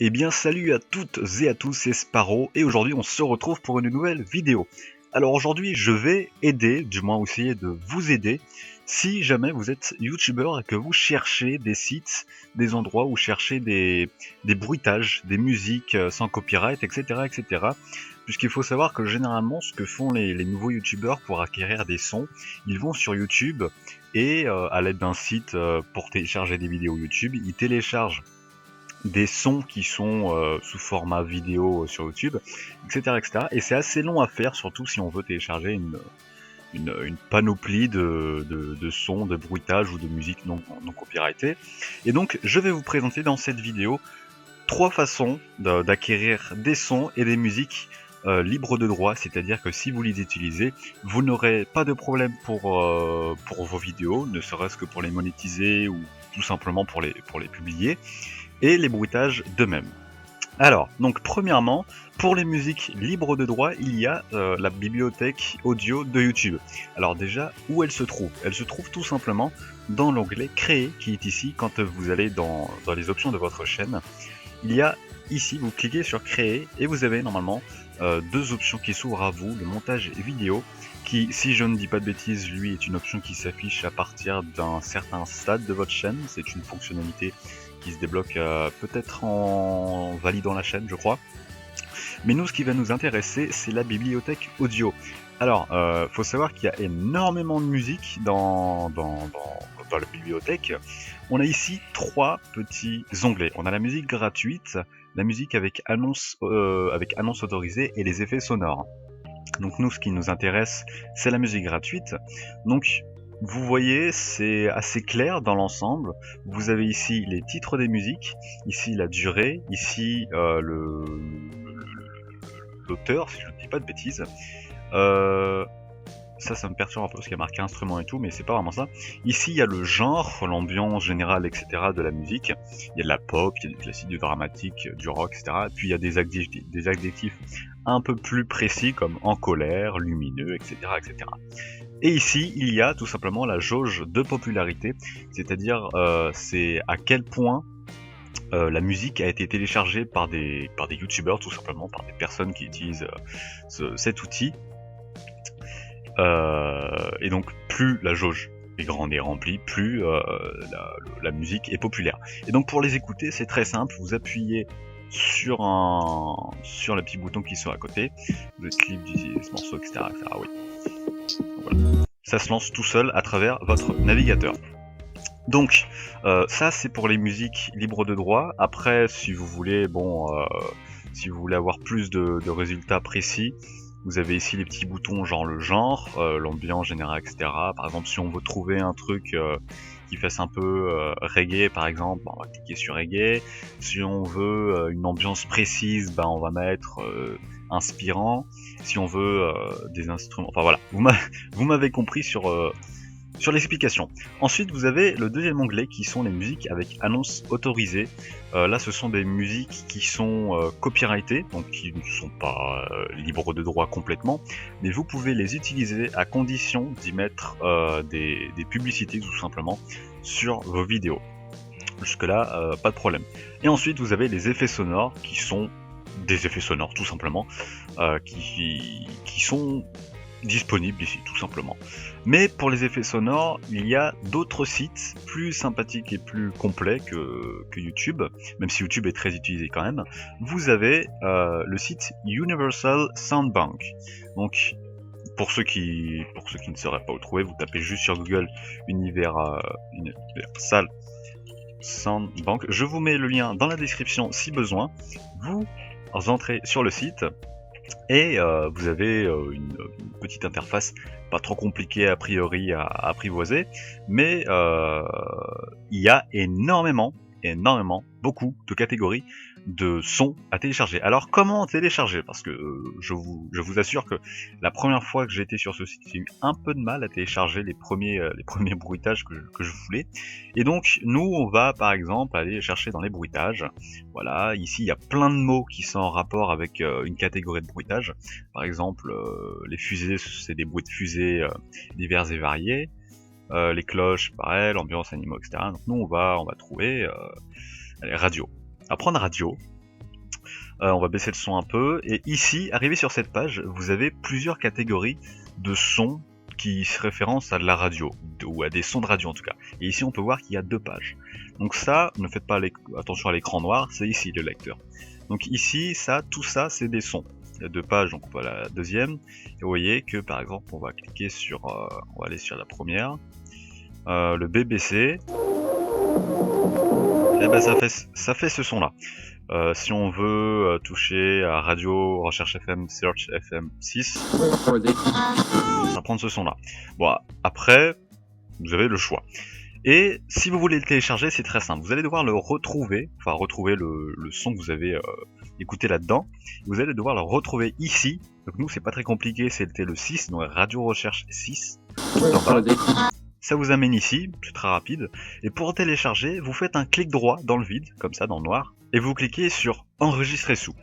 Eh bien salut à toutes et à tous, c'est Sparrow et aujourd'hui on se retrouve pour une nouvelle vidéo. Alors aujourd'hui je vais aider, du moins essayer de vous aider, si jamais vous êtes youtubeur et que vous cherchez des sites, des endroits où chercher des bruitages, des musiques sans copyright, etc. etc. Puisqu'il faut savoir que généralement ce que font les nouveaux youtubeurs pour acquérir des sons, ils vont sur YouTube et à l'aide d'un site pour télécharger des vidéos YouTube, ils téléchargent des sons qui sont sous format vidéo sur YouTube, etc., etc. Et c'est assez long à faire, surtout si on veut télécharger une panoplie de sons, de bruitages ou de musique non copyrightée. Et donc, je vais vous présenter dans cette vidéo 3 façons d'acquérir des sons et des musiques libres de droit, c'est-à-dire que si vous les utilisez, vous n'aurez pas de problème pour vos vidéos, ne serait-ce que pour les monétiser ou tout simplement pour les publier, et les bruitages de même. Alors, donc premièrement, pour les musiques libres de droit, il y a la bibliothèque audio de YouTube. Alors déjà, où elle se trouve? Elle se trouve tout simplement dans l'onglet Créer, qui est ici quand vous allez dans les options de votre chaîne. Il y a ici, vous cliquez sur Créer et vous avez normalement deux options qui s'ouvrent à vous, le montage vidéo, qui, si je ne dis pas de bêtises, lui est une option qui s'affiche à partir d'un certain stade de votre chaîne. C'est une fonctionnalité qui se débloque peut-être en validant la chaîne, je crois. Mais nous, ce qui va nous intéresser, c'est la bibliothèque audio. Alors, faut savoir qu'il y a énormément de musique dans la bibliothèque. On a ici 3 petits onglets. On a la musique gratuite, la musique avec annonce autorisée et les effets sonores. Donc nous, ce qui nous intéresse, c'est la musique gratuite. Donc vous voyez, c'est assez clair dans l'ensemble. Vous avez ici les titres des musiques, ici la durée, ici l'auteur, si je ne dis pas de bêtises. Ça me perturbe un peu parce qu'il y a marqué instrument et tout, mais c'est pas vraiment ça. Ici, il y a le genre, l'ambiance générale, etc. de la musique. Il y a de la pop, il y a du classique, du dramatique, du rock, etc. Et puis il y a des adjectifs un peu plus précis comme en colère, lumineux, etc., etc. Et ici, il y a tout simplement la jauge de popularité, c'est-à-dire c'est à quel point la musique a été téléchargée par des youtubeurs, tout simplement, par des personnes qui utilisent cet outil. Et donc plus la jauge est grande et remplie, plus la musique est populaire. Et donc pour les écouter, c'est très simple, vous appuyez sur les petits boutons qui sont à côté, le clip d'utiliser ce morceau, etc., etc. Oui. Donc, voilà. Ça se lance tout seul à travers votre navigateur. Donc ça c'est pour les musiques libres de droit. Après, si vous voulez, si vous voulez avoir plus de résultats précis, vous avez ici les petits boutons genre le genre, l'ambiance générale, etc. Par exemple, si on veut trouver un truc qui fasse un peu reggae par exemple, on va cliquer sur reggae. Si on veut une ambiance précise, on va mettre inspirant. Si on veut des instruments, enfin voilà, vous m'avez compris sur l'explication. Ensuite, vous avez le deuxième onglet qui sont les musiques avec annonce autorisée. Là, ce sont des musiques qui sont copyrightées, donc qui ne sont pas libres de droit complètement, mais vous pouvez les utiliser à condition d'y mettre des publicités tout simplement sur vos vidéos. Jusque là, pas de problème. Et ensuite, vous avez les effets sonores qui sont des effets sonores tout simplement, qui sont disponible ici tout simplement. Mais pour les effets sonores, il y a d'autres sites plus sympathiques et plus complets que YouTube, même si YouTube est très utilisé quand même. Vous avez le site Universal Sound Bank. Donc pour ceux qui ne sauraient pas où trouver, vous tapez juste sur Google Universal Sound Bank. Je vous mets le lien dans la description si besoin. Vous entrez sur le site. Et vous avez une petite interface pas trop compliquée a priori à apprivoiser, mais il y a énormément, beaucoup de catégories de sons à télécharger. Alors comment télécharger? Parce que je vous assure que la première fois que j'ai été sur ce site, j'ai eu un peu de mal à télécharger les premiers bruitages que je voulais. Et donc nous on va par exemple aller chercher dans les bruitages. Voilà, ici il y a plein de mots qui sont en rapport avec une catégorie de bruitage. Par exemple, les fusées, c'est des bruits de fusées divers et variés. Les cloches, pareil, l'ambiance, animaux, etc. Donc nous on va trouver radio. On va prendre radio. On va baisser le son un peu, et ici, arrivé sur cette page, vous avez plusieurs catégories de sons qui se référencent à de la radio, ou à des sons de radio en tout cas. Et ici on peut voir qu'il y a 2 pages. Donc ça, ne faites pas attention à l'écran noir, c'est ici le lecteur. Donc ici, tout ça c'est des sons. Il y a 2 pages, donc on va à la deuxième. Et vous voyez que par exemple, on va cliquer sur, on va aller sur la première, le BBC. Et ben ça fait ce son là. Si on veut toucher à Radio Recherche FM, Search FM 6, ça va prendre ce son là. Bon, après, vous avez le choix. Et si vous voulez le télécharger, c'est très simple. Vous allez devoir le retrouver, enfin retrouver le son que vous avez écouté là-dedans. Vous allez devoir le retrouver ici. Donc nous, c'est pas très compliqué, c'était le 6, donc Radio Recherche 6. Ça vous amène ici, c'est très rapide. Et pour télécharger, vous faites un clic droit dans le vide, comme ça, dans le noir, et vous cliquez sur Enregistrer sous.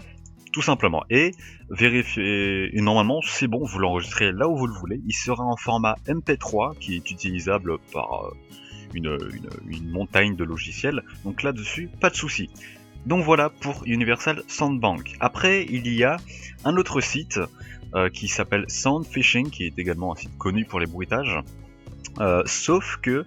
Tout simplement. Et vérifiez, et normalement c'est bon, vous l'enregistrez là où vous le voulez. Il sera en format MP3 qui est utilisable par une montagne de logiciels. Donc là-dessus, pas de souci. Donc voilà pour Universal Soundbank. Après, il y a un autre site qui s'appelle Soundfishing, qui est également un site connu pour les bruitages. Sauf que,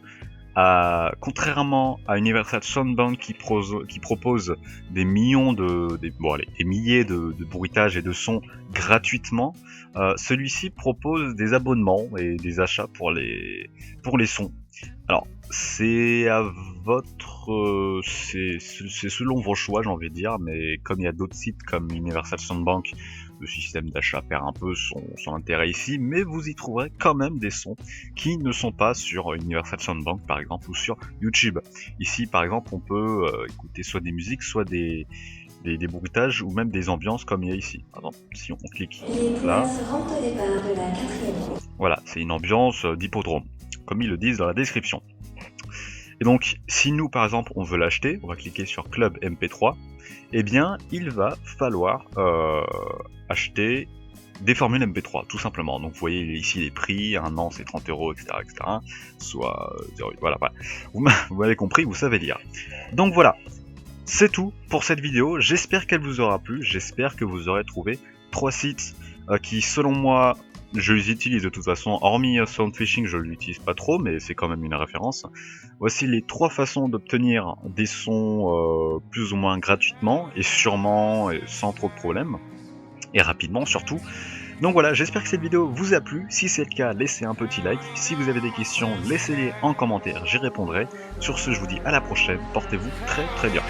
contrairement à Universal Soundbank qui propose des millions des milliers de bruitages et de sons gratuitement, celui-ci propose des abonnements et des achats pour les sons. Alors, c'est à votre, c'est selon vos choix, j'ai envie de dire, mais comme il y a d'autres sites comme Universal Soundbank, le système d'achat perd un peu son intérêt ici, mais vous y trouverez quand même des sons qui ne sont pas sur Universal Soundbank par exemple, ou sur YouTube. Ici par exemple, on peut écouter soit des musiques, soit des bruitages, ou même des ambiances comme il y a ici. Par exemple, si on clique là, voilà, c'est une ambiance d'hippodrome, comme ils le disent dans la description. Et donc, si nous, par exemple, on veut l'acheter, on va cliquer sur Club MP3, eh bien, il va falloir acheter des formules MP3, tout simplement. Donc, vous voyez ici les prix, un an c'est 30 €, etc., etc. Soit, voilà. Vous m'avez compris, vous savez lire. Donc voilà, c'est tout pour cette vidéo. J'espère qu'elle vous aura plu. J'espère que vous aurez trouvé 3 sites qui, selon moi, je les utilise de toute façon, hormis Soundfishing, je ne l'utilise pas trop, mais c'est quand même une référence. Voici les 3 façons d'obtenir des sons plus ou moins gratuitement, et sûrement et sans trop de problèmes, et rapidement surtout. Donc voilà, j'espère que cette vidéo vous a plu. Si c'est le cas, laissez un petit like. Si vous avez des questions, laissez-les en commentaire, j'y répondrai. Sur ce, je vous dis à la prochaine, portez-vous très très bien.